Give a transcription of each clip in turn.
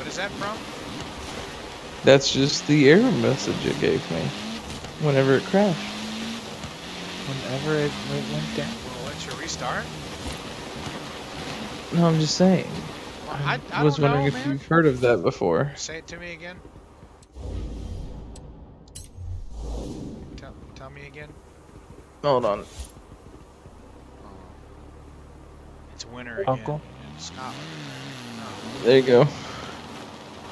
is that from? That's just the error message it gave me whenever it crashed. Whenever it went down. Will it let you restart? No, I'm just saying. Well, I was don't wondering know, if man. you've heard of that before. Say it to me again. Tell me again. Hold on. Oh. It's winter again Uncle? in Scotland. Oh. There you go.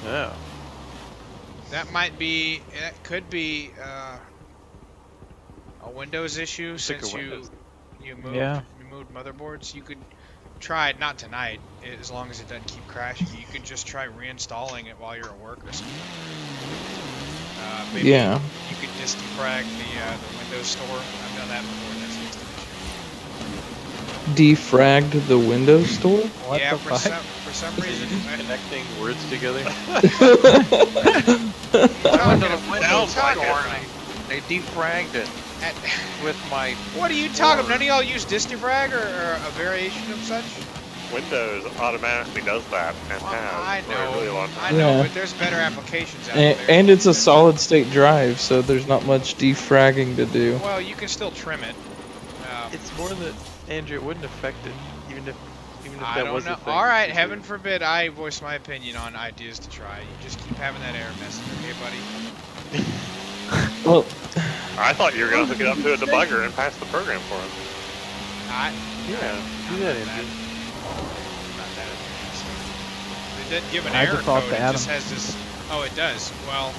Yeah. That might be. It could be a Windows issue Sick of since Windows. you moved Yeah. motherboards. You could try it, not tonight, as long as it doesn't keep crashing. You could just try reinstalling it while you're at work or something. Maybe Yeah. you could just defrag the Windows Store. I've done that before. That's fixed the issue. Defragged the Windows Store? What Yeah, the for fuck? some reason. Connecting words together. I went to the Windows Store Store. and they defragged it with my. What are you talking about? None of y'all use disk defrag or a variation of such? Windows automatically does that and Well, has I for a know, really long I time. know, Yeah. but there's better applications out there. And it's a solid state drive, so there's not much defragging to do. Well, you can still trim it. It's more that Andrew, it wouldn't affect it, even if I that don't was know. a thing. All right, heaven forbid I voice my opinion on ideas to try. You just keep having that error message, okay, buddy? Well, I thought you were going to hook it up to a debugger and pass the program for him. Yeah, do that, Andrew. Not that advanced. It didn't give an I error default code. to It Adam. just has this. Oh, it does. Well,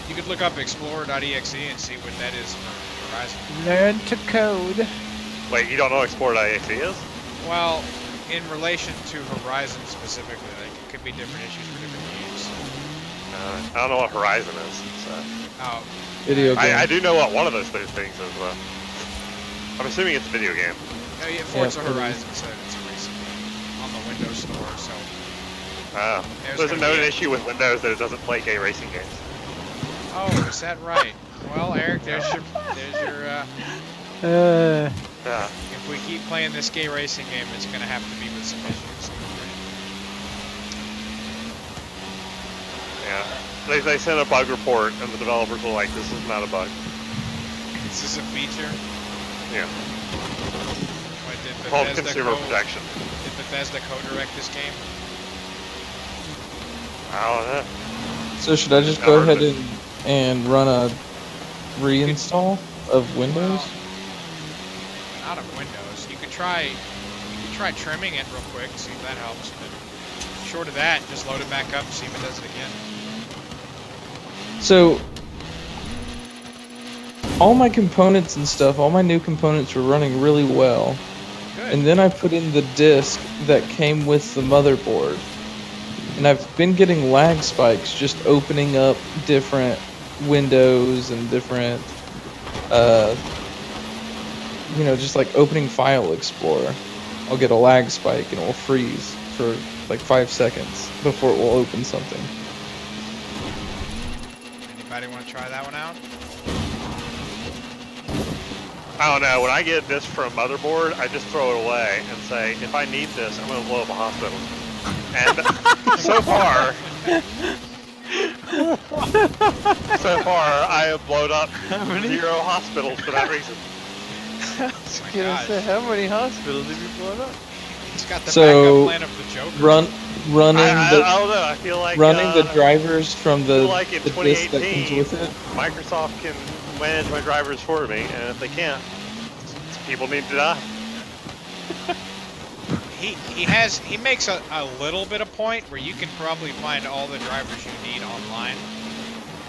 you could look up explorer.exe and see what that is for Horizon. Learn to code. Wait, you don't know Explorer.exe is? Well, in relation to Horizon specifically, like it could be different issues for different games. I don't know what Horizon is. So. Oh, video game. I do know what one of those things is, though. I'm assuming it's a video game. oh yeah, Forza it is. Horizon said it's a racing game on the Windows Store, so There's a gonna known be a- issue with Windows that it doesn't play gay racing games. oh, is that right? Well, Eric, there's your Yeah. if we keep playing this gay racing game, it's gonna have to be with some issues. Yeah. They sent a bug report and the developers were like, this is not a bug. This is a feature. Yeah. What, did Called Bethesda consumer protection. Did Bethesda co-direct this game? I don't know. So should I just go ahead and run a reinstall of Windows? Not of Windows. You could try trimming it real quick, see if that helps. But short of that, just load it back up and see if it does it again. So all my components and stuff, all my new components were running really well. Good. And then I put in the disk that came with the motherboard. And I've been getting lag spikes just opening up different windows and different, just like opening File Explorer. I'll get a lag spike and it will freeze for like 5 seconds before it will open something. Anybody want to try that one out? I don't know. When I get this from Motherboard, I just throw it away and say, if I need this, I'm going to blow up a hospital. And so far, I have blown up 0 hospitals for that reason. I was gonna say, how many hospitals have you blown up? It's got the So, backup plan of the Joker. Running I the don't know. I feel like the drivers from I the, feel like in the disk that comes 2018, with it. Microsoft can manage my drivers for me, and if they can't, people need to die. He makes a little bit of point where you can probably find all the drivers you need online.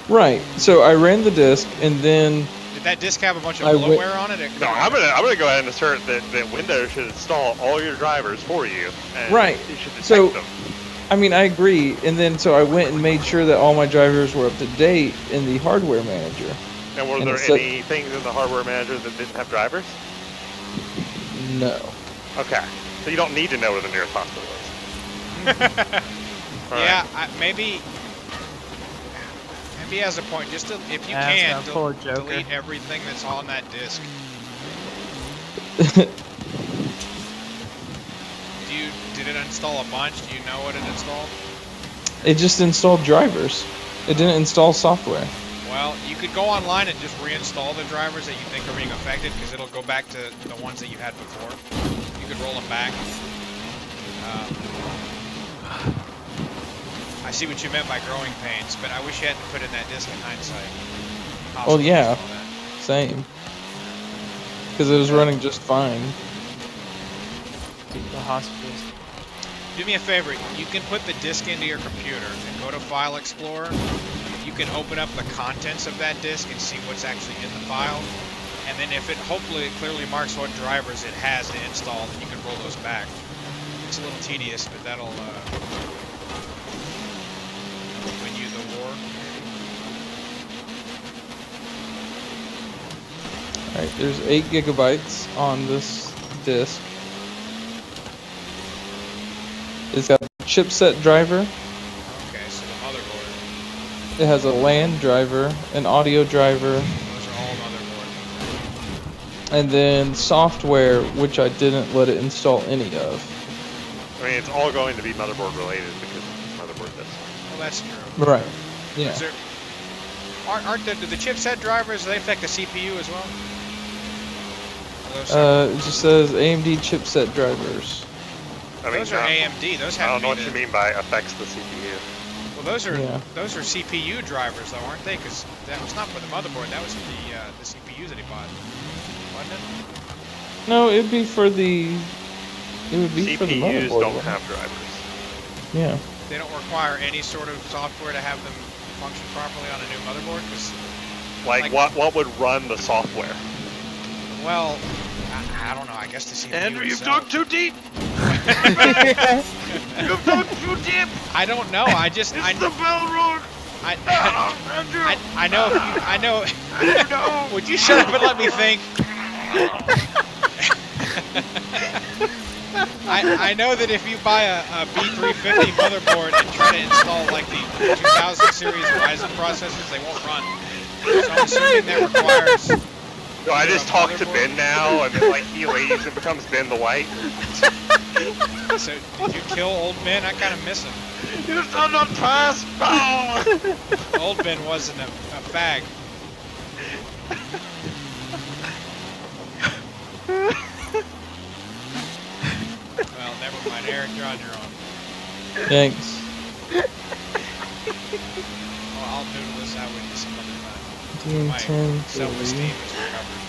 Right. So I ran the disk and then Did that disk have a bunch of I went- bloatware on it? No, I'm gonna go ahead and assert that Windows should install all your drivers for you. And Right. You should detect So- them. I mean, I agree. And then so I went and made sure that all my drivers were up to date in the hardware manager. And were and there it said- any things in the hardware manager that didn't have drivers? No. Okay. So you don't need to know where the nearest hospital is. All Yeah, right. maybe as a point, just to, if you That's can, not poor Joker. delete everything that's on that disk. Did it install a bunch? Do you know what it installed? It just installed drivers. It didn't install software. Well, you could go online and just reinstall the drivers that you think are being affected, because it'll go back to the ones that you had before. You could roll them back. I see what you meant by growing pains, but I wish you hadn't put in that disc in hindsight. Well, yeah, same. Because it was running just fine. The hospitals. Do me a favor, you can put the disk into your computer and go to File Explorer. You can open up the contents of that disk and see what's actually in the file. And then if it hopefully clearly marks what drivers it has to install, then you can roll those back. It's a little tedious, but that'll win you the war. Alright, there's 8 gigabytes on this disk. It's got a chipset driver. Okay, so the motherboard. It has a LAN driver, an audio driver, Those are all motherboard. and then software, which I didn't let it install any of. I mean, it's all going to be motherboard related because it's motherboard this. Well, that's true. Right. Yeah. Is there, aren't the chipset drivers, do they affect the CPU as well? Are those separate? It just says AMD chipset drivers. I mean, Those are AMD. Those I have don't to know be what the, you mean by affects the CPU. Well, those are CPU drivers, though, aren't they? Because that was not for the motherboard. That was for the CPUs that he bought, wasn't it? No, it'd be for the. It would be for the CPUs motherboard. don't one. have drivers. Yeah. They don't require any sort of software to have them function properly on a new motherboard. Because, Like what would run the software? well, I don't know. I guess the CPU. Andrew, you've itself. dug too deep. You've dug too deep. I don't know. I just It's the bell road. I know. I know. Would you shut up and let me think? I know that if you buy a B350 motherboard and try to install like the 2000 series Ryzen processors, they won't run. So I'm assuming that requires. No, I just talk to Ben now, and then like he leaves and becomes Ben the White. So did you kill old Ben? I kind of miss him. You son not pass. Old Ben wasn't a fag. Well, never mind, Eric. You're on your own. Thanks. Well, I'll noodle this out with you some other time. My D10. self-esteem is recovered.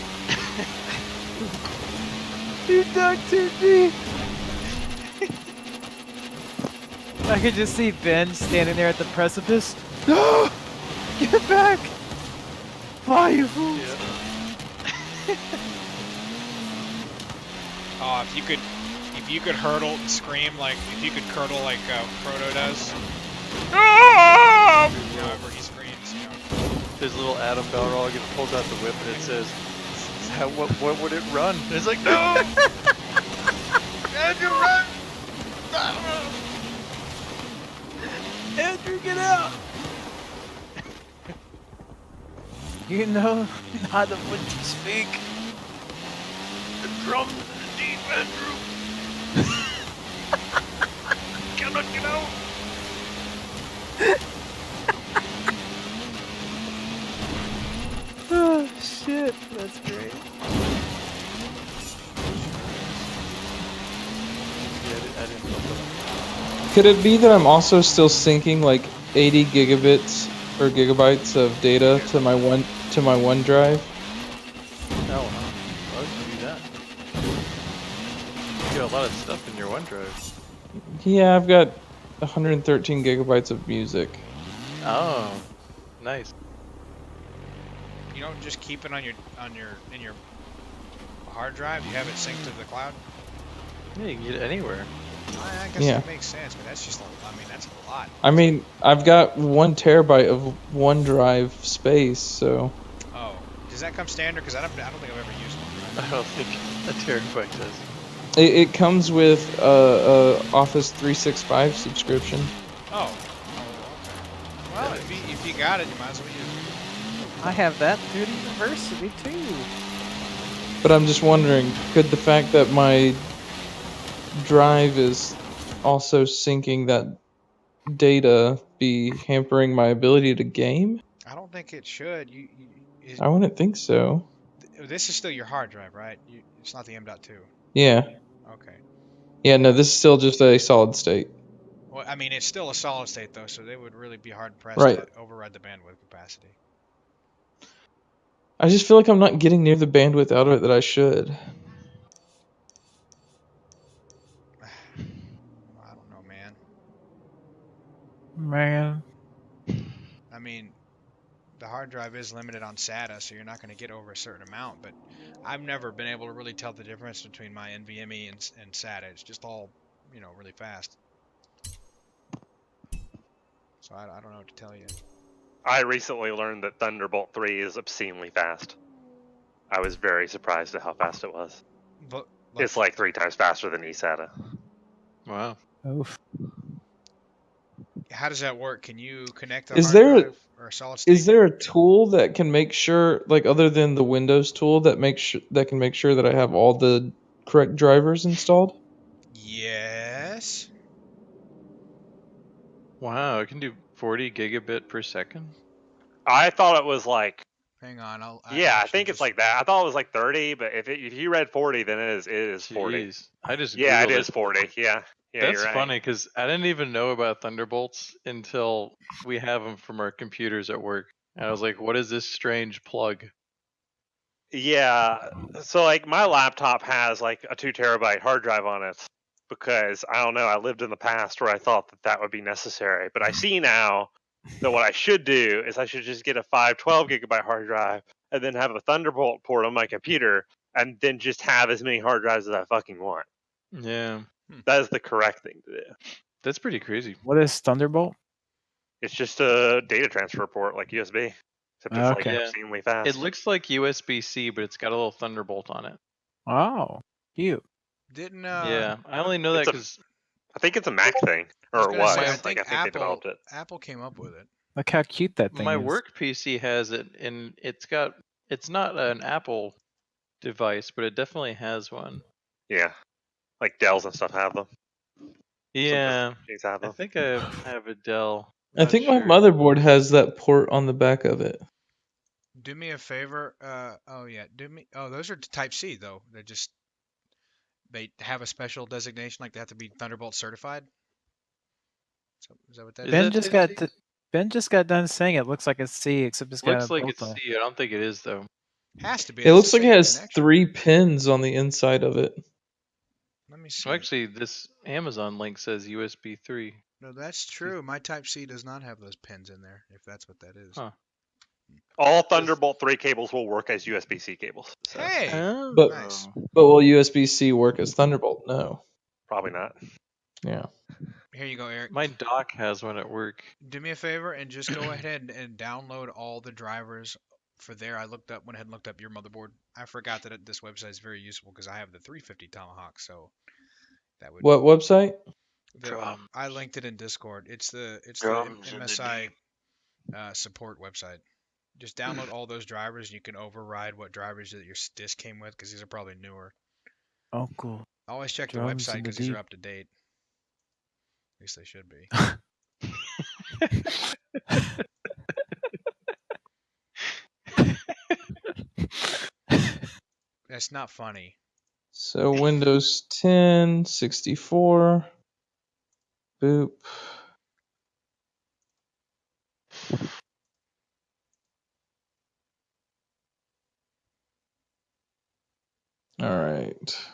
You dug too deep. I could just see Ben standing there at the precipice. No! Get back! Why, you fools? Oh, if you could hurdle and scream like, if you could curdle like Proto does. However he screams, you know. There's a little Adam Balrog and pulls out the whip and it says, what would it run? And it's like, no! Andrew, run! Andrew, get out! You know not of what you speak. The drums in the deep, Andrew! Cannot get out! Oh, shit. That's great. Yeah, I didn't know that. Could it be that I'm also still syncing like 80 gigabits or gigabytes of data to my OneDrive? No, why would you do that? You got a lot of stuff in your OneDrive. Yeah, I've got 113 gigabytes of music. Oh, nice. You don't just keep it in your hard drive. You have it synced to the cloud. Yeah, you can get it anywhere. I guess Yeah. that makes sense, but that's just that's a lot. I mean, I've got 1 terabyte of OneDrive space, so Oh, does that come standard? Because I don't think I've ever used one. I don't think a terabyte does. it comes with a Office 365 subscription. Oh, okay. Well, if you got it, you might as well use it. I have that through the university too. But I'm just wondering, could the fact that my drive is also syncing that data be hampering my ability to game? I don't think it should. I wouldn't think so. This is still your hard drive, right? It's not the M.2. Yeah. Okay. Yeah, no, this is still just a solid state. Well, I mean, it's still a solid state though, so they would really be hard pressed Right. to override the bandwidth capacity. I just feel like I'm not getting near the bandwidth out of it that I should. I don't know, man. Man. I mean, the hard drive is limited on SATA, so you're not going to get over a certain amount. But I've never been able to really tell the difference between my NVMe and SATA. It's just all, really fast. So I don't know what to tell you. I recently learned that Thunderbolt 3 is obscenely fast. I was very surprised at how fast it was. But It's like 3 times faster than eSATA. Wow. Oof. how does that work? Can you connect a Is hard there drive or a solid state? is there a tool that can make sure, like other than the Windows tool, that can make sure that I have all the correct drivers installed? Yes. Wow, it can do 40 gigabit per second. I thought it was like, Hang on. I think it's like that. I thought it was like 30, but if you read 40, then it is 40. Jeez. I just Yeah, it Googled is 40. Yeah. Yeah, That's you're right. funny because I didn't even know about Thunderbolts until we have them from our computers at work. And I was like, what is this strange plug? Yeah. So like my laptop has like a 2 terabyte hard drive on it because I don't know. I lived in the past where I thought that would be necessary, but I see now that what I should do is I should just get a 512 gigabyte hard drive and then have a Thunderbolt port on my computer and then just have as many hard drives as I fucking want. Yeah. That is the correct thing to do. That's pretty crazy. What is Thunderbolt? It's just a data transfer port like USB, except it's Okay. like Yeah. obscenely fast. It looks like USB-C, but it's got a little Thunderbolt on it. Oh, cute. Didn't Yeah, I only know that It's a- because I think it's a Mac thing, I was or it gonna was. say, I Like, think I think they developed it. Apple came up with it. Look how cute that thing my is. work PC has it, and it's not an Apple device, but it definitely has one. Yeah, like Dells and stuff have them. Yeah, These have I them. think I have a Dell. I Not think my sure. motherboard has that port on the back of it. Do me a favor. Those are Type C though. They have a special designation, like they have to be Thunderbolt certified. So, is that what that Is is? Ben that just Type got C? Ben just got done saying it looks like it's C, except it's got Looks a like bolt it's on. C. I don't think it is though. Has to be. It It's looks the like it same has connection. 3 pins on the inside of it. Let me see. Well, actually, this Amazon link says USB 3. No, that's true. My Type C does not have those pins in there, if that's what that is. Huh. All Thunderbolt 3 cables will work as USB-C cables. So Hey, Oh. But- nice. But will USB-C work as Thunderbolt? No. probably not. Yeah. Here you go, Eric. My dock has one at work. Do me a favor and just go ahead and download all the drivers for there. I went ahead and looked up your motherboard. I forgot that this website is very useful because I have the 350 Tomahawk, so that would. What website? I linked it in Discord. It's the Drums in the MSI support website. Just download all those drivers, and you can override what drivers that your disk came with because these are probably newer. Oh, cool. Always check the Drums website in the because these are deep. up to date. At least they should be. That's not funny. So Windows 10, 64. Boop. All right.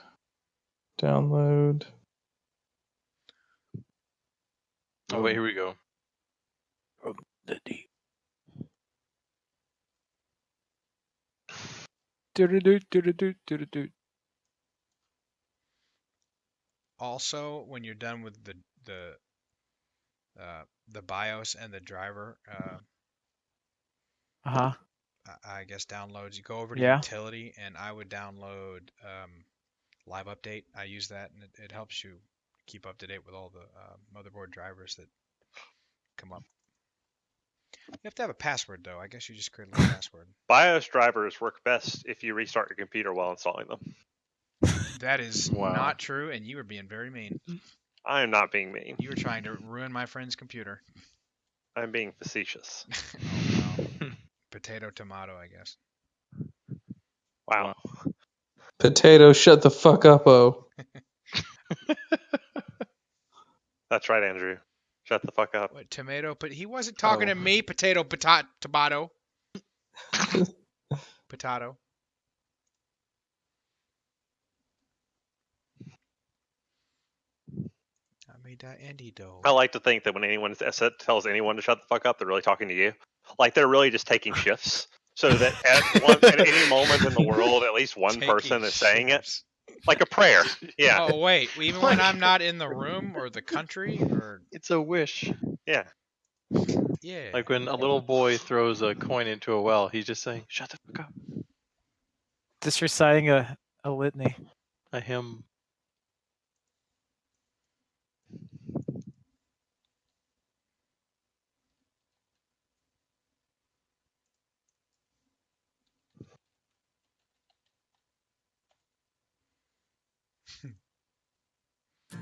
Download. Oh wait, here we go. The deep. Do-do-do-do-do-do-do-do. Also, when you're done with the BIOS and the driver, Uh-huh. I guess downloads. You go over to Yeah. utility, and I would download Live Update. I use that, and it helps you keep up to date with all the motherboard drivers that come up. You have to have a password, though. I guess you just create a little password. BIOS drivers work best if you restart your computer while installing them. That is Wow. not true, and you are being very mean. I am not being mean. You were trying to ruin my friend's computer. I'm being facetious. Oh, well. Potato, tomato, I guess. Wow. Potato, shut the fuck up, oh. That's right, Andrew. Shut the fuck up. What, tomato? But he wasn't talking Oh. to me. Potato, tomato. Potato. I made that Andy dough. I like to think that when anyone tells anyone to shut the fuck up, they're really talking to you. Like they're really just taking shifts, so that at any moment in the world, at least one person is saying it, shifts. like a prayer. Yeah, Oh wait, even when I'm not in the room or the country or It's a wish. yeah. yeah. Like when a little boy throws a coin into a well, he's just saying, "Shut the fuck up." Just reciting a litany. A hymn.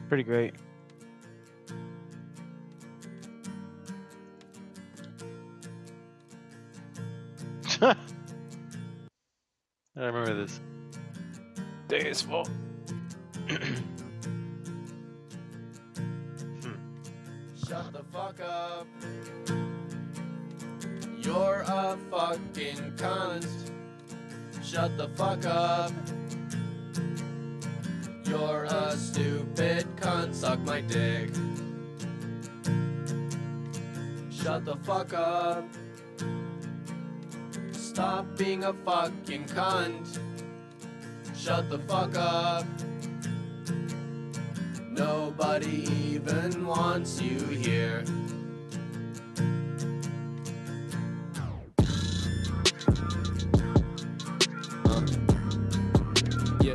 Pretty great. I remember this. Days full. Shut the fuck up. You're a fucking cunt. Shut the fuck up. You're a stupid cunt. Suck my dick. Shut the fuck up. Stop being a fucking cunt. Shut the fuck up. Nobody even wants you here. Yeah.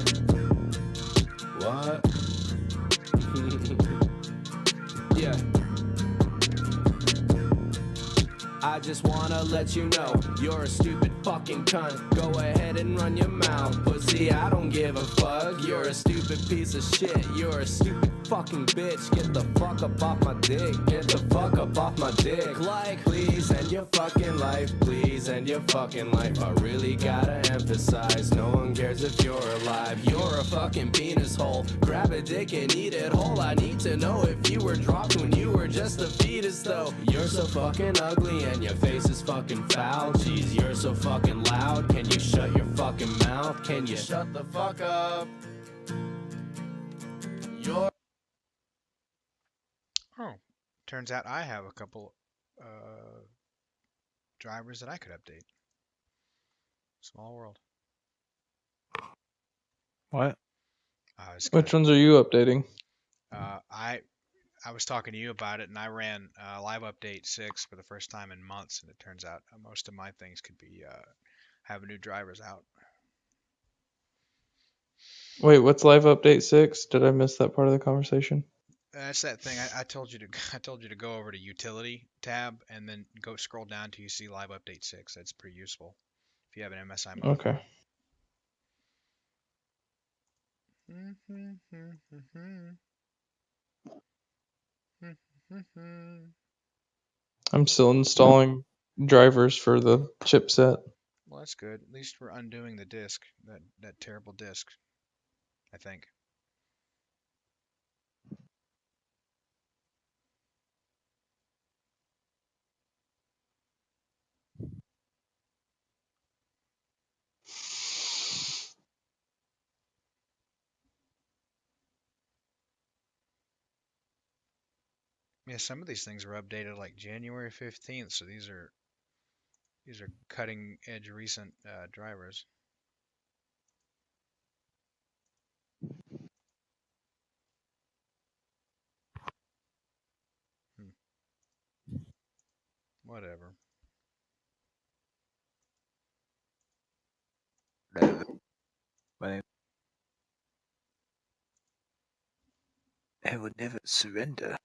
What? Yeah. I just wanna let you know you're a stupid fucking cunt. Go ahead and run your mouth, pussy. I don't give a fuck. You're a stupid piece of shit. You're a stupid fucking bitch. Get the fuck up off my dick. Get the fuck up off my dick. Like, please end your fucking life. Please end your fucking life. I really gotta emphasize, no one cares if you're alive. You're a fucking penis hole. Grab a dick and eat it whole. I need to know if you were dropped when you were just a fetus, though. You're so fucking ugly and your face is fucking foul. Jeez, you're so fucking loud. Can you shut your fucking mouth? Can you shut the fuck up? You're Oh, turns out I have a couple drivers that I could update. Small world. What? Which ones are you updating? I was talking to you about it, and I ran Live Update 6 for the first time in months, and it turns out most of my things could be having new drivers out. Wait, what's Live Update 6? Did I miss that part of the conversation? That's that thing I told you to I told you to go over to Utility tab and then go scroll down till you see Live Update 6. That's pretty useful if you have an MSI mode. Okay. I'm still installing drivers for the chipset. Well, that's good. At least we're undoing the disk, that terrible disk, I think. Yeah, some of these things were updated like January 15th, so these are cutting edge recent drivers. Whatever. I would never surrender.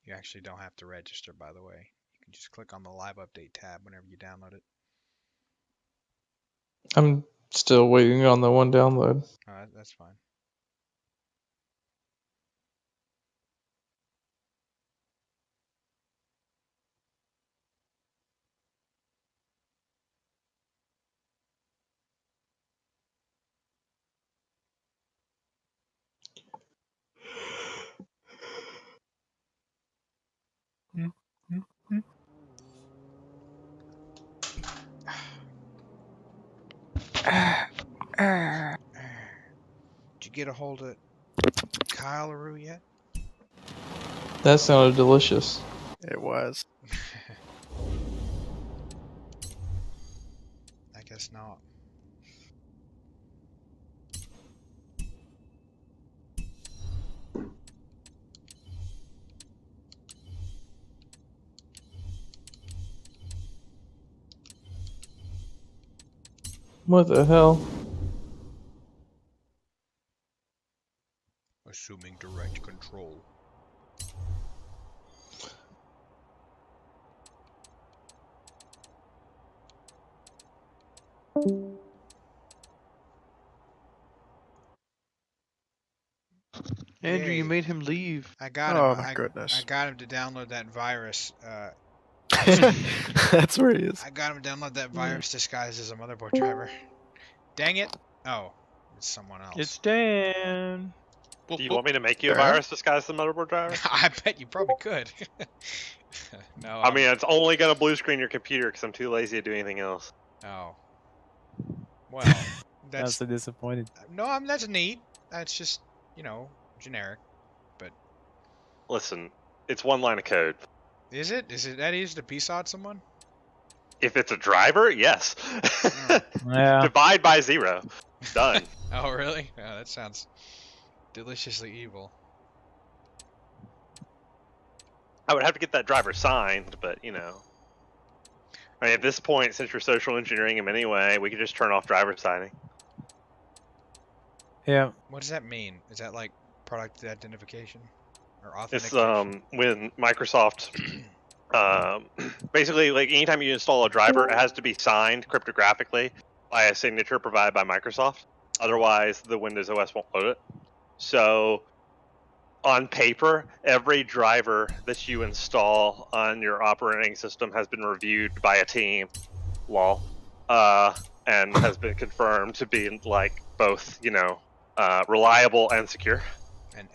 You actually don't have to register, by the way. You can just click on the live update tab whenever you download it. I'm still waiting on the one download. That's fine. Did you get a hold of Kyle LaRue yet? That sounded delicious. It was. I guess not. What the hell? Assuming direct control. Andrew, Yay. you made him leave. I got him. Oh my I goodness. got him to download that virus. That's where he is. I got him to download that virus disguised as a motherboard driver. Dang it! Oh, it's someone else. It's Dan. Do you want me to make you a Fair. virus disguised as a motherboard driver? I bet you probably could. No. I mean, it's only gonna blue screen your computer because I'm too lazy to do anything else. Oh. Well, I'm that's so disappointed. no. That's neat. That's just generic. Listen, it's one line of code. Is it? Is it that easy to PSOD someone? If it's a driver, yes. Yeah. Divide by 0. Done. Oh, really? Oh, that sounds deliciously evil. I would have to get that driver signed, but I mean, at this point, since you're social engineering him anyway, we could just turn off driver signing. Yeah. What does that mean? Is that like product identification or It's authentication? when Microsoft basically, like, anytime you install a driver, it has to be signed cryptographically by a signature provided by Microsoft. Otherwise, the Windows OS won't load it. So, on paper, every driver that you install on your operating system has been reviewed by a team, and has been confirmed to be like both, reliable and secure.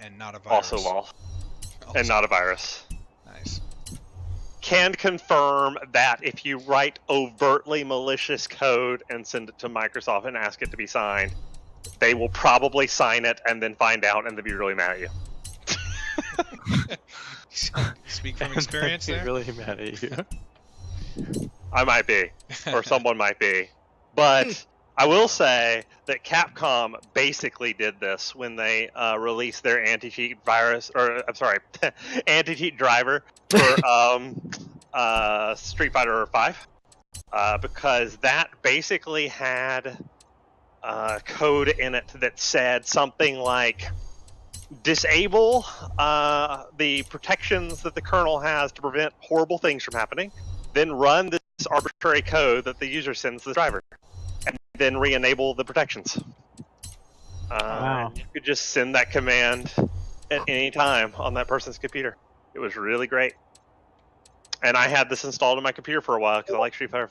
And not a virus. Also lol. And not a virus. Nice. Can confirm that if you write overtly malicious code and send it to Microsoft and ask it to be signed, they will probably sign it and then find out and then be really mad at you. Speak from experience He's there. really mad at you. I might be, or someone might be. But I will say that Capcom basically did this when they released their anti-cheat virus, or I'm sorry, anti-cheat driver for Street Fighter V, because that basically had code in it that said something like, disable the protections that the kernel has to prevent horrible things from happening, then run this arbitrary code that the user sends to the driver, and then re-enable the protections. Wow. You could just send that command at any time on that person's computer. It was really great. And I had this installed on my computer for a while because I like Street Fighter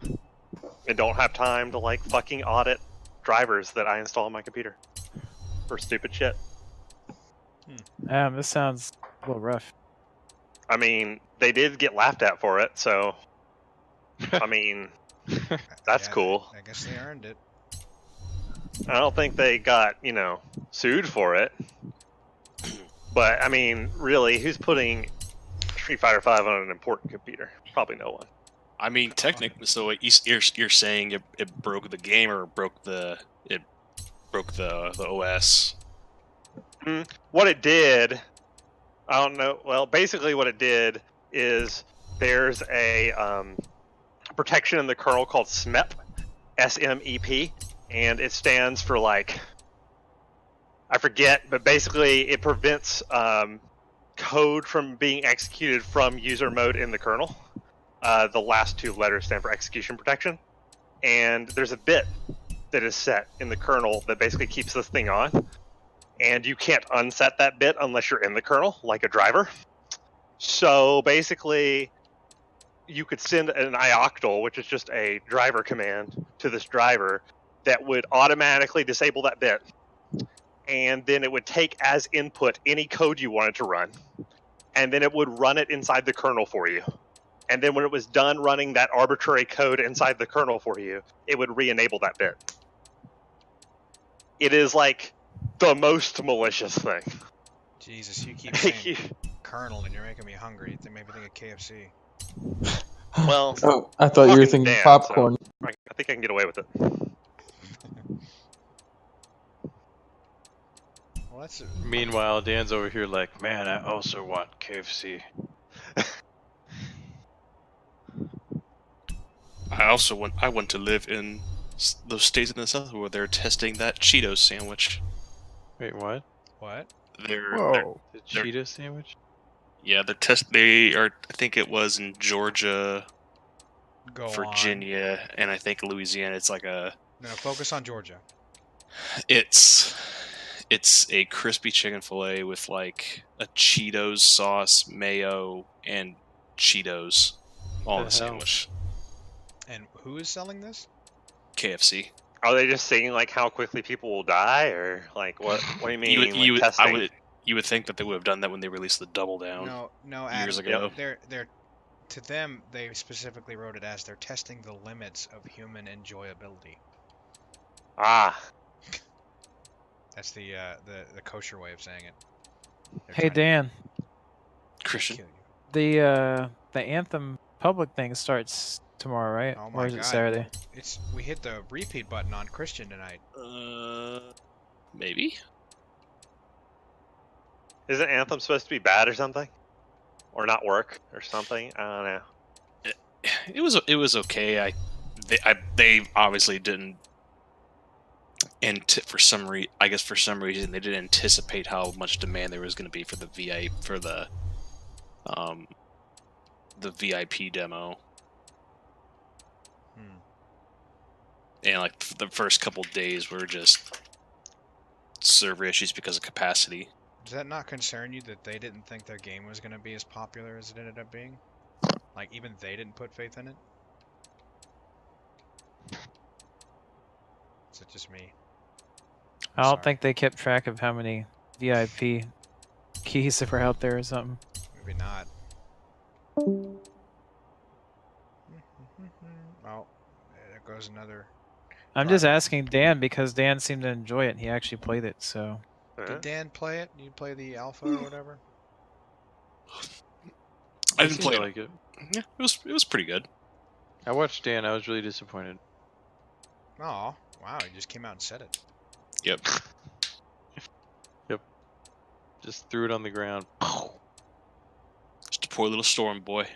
V. And don't have time to like fucking audit drivers that I install on my computer for stupid shit. This sounds a little rough. I mean, they did get laughed at for it, so I mean, that's Yeah, cool. I guess they earned it. I don't think they got, sued for it. But I mean, really, who's putting Street Fighter V on an important computer? Probably no one. I mean, technically, so you're saying it broke the game or broke the OS? What it did, I don't know. Well, basically, what it did is there's a protection in the kernel called SMEP, SMEP, and it stands for I forget, but basically it prevents code from being executed from user mode in the kernel. The last 2 letters stand for execution protection. And there's a bit that is set in the kernel that basically keeps this thing on. And you can't unset that bit unless you're in the kernel, like a driver. So basically, you could send an ioctl, which is just a driver command, to this driver that would automatically disable that bit. And then it would take as input any code you wanted to run. And then it would run it inside the kernel for you. And then when it was done running that arbitrary code inside the kernel for you, it would re-enable that bit. It is like the most malicious thing. Jesus, you keep saying kernel and you're making me hungry. They made me think of KFC. Well, Oh, I thought you were fucking thinking Dan, popcorn. so I think I can get away with it. Well, that's Meanwhile, Dan's over here like, man, I also want KFC. I want to live in those states in the south where they're testing that Cheetos sandwich. Wait, what? what? They're Whoa. The They're- Cheetah sandwich? yeah, they are. I think it was in Georgia, Go Virginia, and I think Louisiana. It's like a on. No, focus on Georgia. it's a crispy chicken fillet with like a Cheetos sauce, mayo, and Cheetos all in The a hell? sandwich. And who is selling this? KFC. Are they just saying like how quickly people will die, or like what? What do you mean? You like, would, testing? you would think that they would have done that when they released the Double Down. No, years Adam, ago. They're to them. They specifically wrote it as they're testing the limits of human enjoyability. Ah, That's the kosher way of saying it. They're Hey trying Dan, to Christian. kill you. the Anthem public thing starts tomorrow, right? Oh my or is God. it Saturday? We hit the repeat button on Christian tonight. Maybe. isn't Anthem supposed to be bad or something, or not work or something? I don't know. It was okay. They obviously didn't. And for some reason they didn't anticipate how much demand there was going to be for the VIP demo. And like the first couple days were just server issues because of capacity. Does that not concern you that they didn't think their game was going to be as popular as it ended up being? Like, even they didn't put faith in it? Is it just me? I don't Sorry. think they kept track of how many VIP keys that were out there or something. Maybe not. Oh, there goes another. I'm just Right. asking Dan because Dan seemed to enjoy it and he actually played it, so Did Dan play it? You play the alpha or whatever? I It didn't seemed play to it. like it. Yeah, it was pretty good. I watched Dan. I was really disappointed. Oh, wow! He just came out and said it. Yep. Just threw it on the ground. Just a poor little storm boy.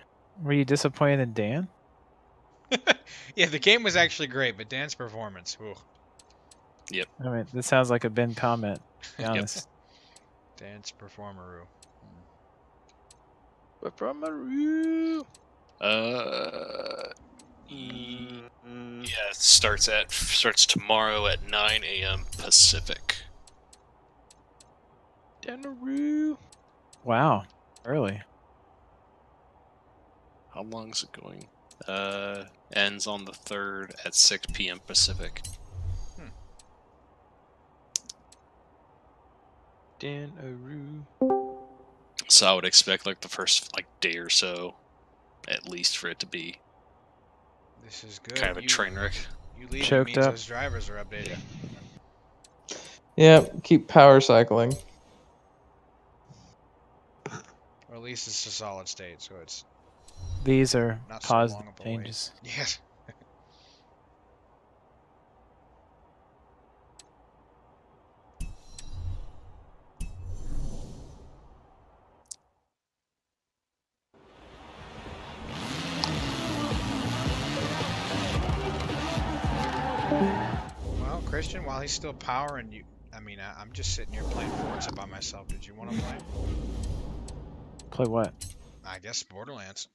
were you disappointed in Dan? Yeah, the game was actually great, but Dan's performance, ooh, I mean, this sounds like a Ben comment, to be Yep. honest. Dan's performer. But from a roo. Yeah, it starts tomorrow at 9 a.m. Pacific. Danaroo. Wow, early. How long is it going? Ends on the 3rd at 6 p.m. Pacific. Danaroo. So I would expect like the first day or so, at least, for it to be This is good. kind of a You- train wreck. You leave Choked means up. those drivers are updated. Yeah, keep power cycling. Or at least it's a solid state, so it's These are not so positive long of a wait. changes. Yes. Well, Christian, while he's still powering you, I'm just sitting here playing Forza by myself. Did you want to play? Play what? I guess Borderlands.